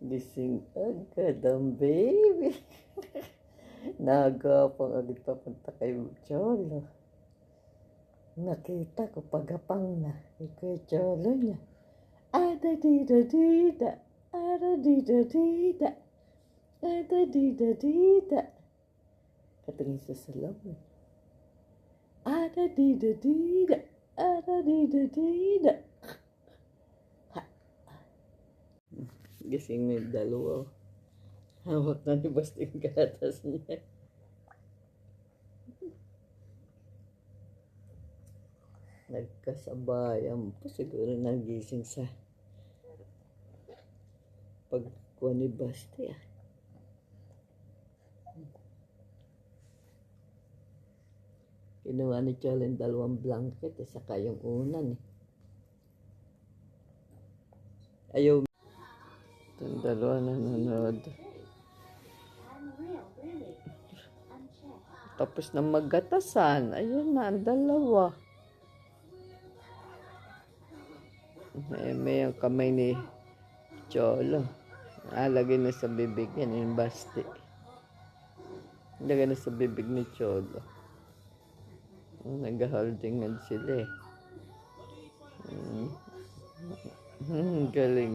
Gising agad ang baby. Nagapang agad papunta kay Cholo. Nakita ko pagapang na kay Cholo niya. Ada dida dida, ada dida dida, ada dida dida. Katingin sa salamin. Ada dida dida, ada dida dida. Gising na yung dalawa. Hawak na ni Basta yung gatas niya. Nagkasabayan po siguro nagising sa pagkuha ni Basti. Kinuha ni Cholo yung 2 blanket saka yung unan Ayaw. Itong 2 nanonood. Tapos na maggatasan. Ayun na, ang 2. May ang kamay ni Cholo. Lagay na sa bibig yan yung Basti. Lagay na sa bibig ni Cholo. Nag-holding sila Galing.